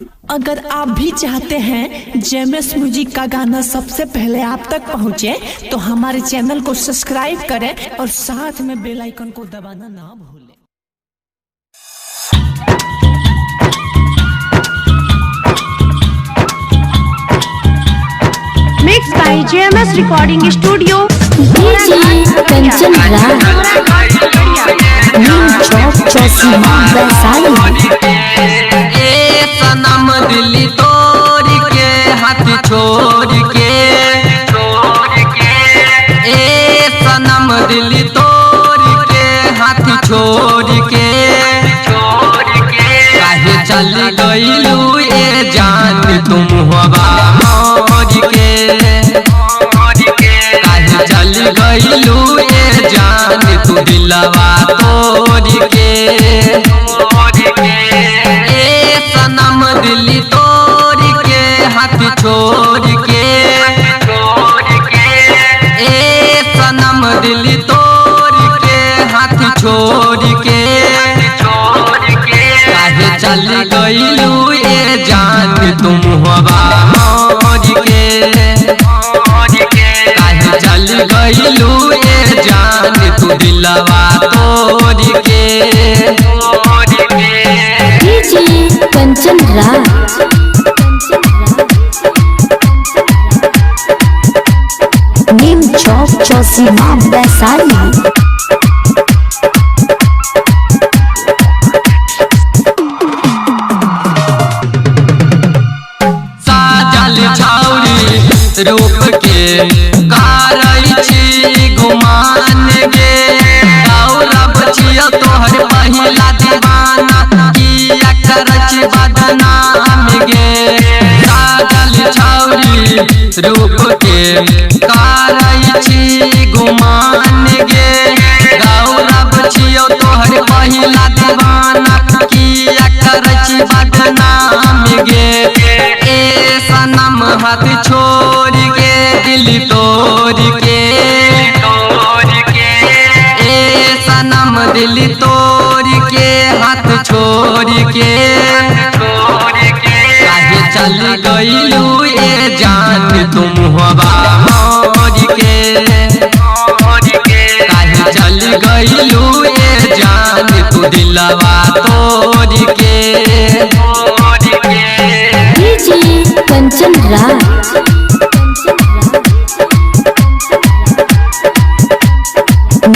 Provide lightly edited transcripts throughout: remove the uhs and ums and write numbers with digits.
अगर आप भी चाहते हैं जेएमएस म्यूजिक का गाना सबसे पहले आप तक पहुंचे, तो हमारे चैनल को सब्सक्राइब करें और साथ में बेल आइकन को दबाना ना भूलें। Mixed by JMS Recording Studio. DJ Kanchan Raj नीम चौक चौसीमा वैशाली। ए सनम दिल्ली तोड़ के हाथ छोड़ के, ए सनम दिल्ली तोड़ के हाथ छोड़ के, काहे चल गइलू ए जान तुम हवा मोड़ के, काहे चल गइलू ए जान तू दिलवा तोड़ के। ए सनम दिल्ली तोड़ के हाथ छोड़ के, ए सनम दिल्ली तोड़ के हाथ छोड़ के, काहे चल गइलू ए जान तुम हवा मोड़ के, काहे चल गइलू ए जान तू दिलवा तोड़ के। DJ कंचन राज नीम चौक चौसीमा वैशाली। साजल छौरी रूप के कारई छी गुमान गे, गौरव छियो तोहर पहिला दीवाना किया करछ बदनाम गे। साजल छौरी रूप के कारई छी गुमान गे, गौरव छियो तोहर पहिला दीवाना किया करछ बदनाम गे। ए सनम हाथ छोड़ के दिल तोड़ के, ए सनम दिल तोड़ के हाथ छोड़ के, काहे चल गइलू ए जान तुम हवा मोड़ के, काहे चल गइलू ए जान तू दिलवा तोड़ के। DJ कंचन राज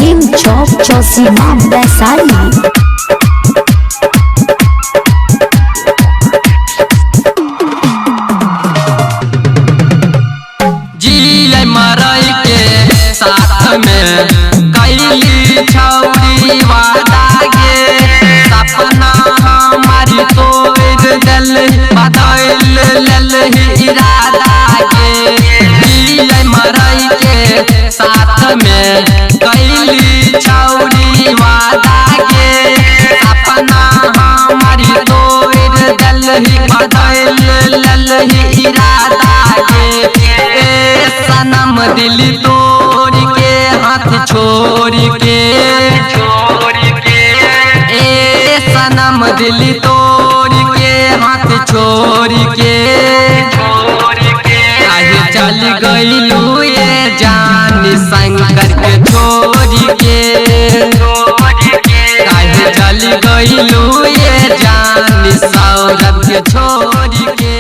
नीम चौक चौसीमा वैशाली। जिए मरई के साथ में कैली छौरी वादा गे, सपना हमारी तोड़ दिल बदल ललही इरादा गे। जिए मरई के साथ में कैली छौरी वादा गे, सपना हमारी तोड़ दिल बदल ललही इरादा गे। ए सनम दिल तोड़ के हाथ छोड़ के, ए सनम दिल तोड़ के हाथ छोड़ के, काहे चल गइलू ए जान शंकर के छोड़ के, काहे चल गइलू ए जान सौरभ के छोड़ के।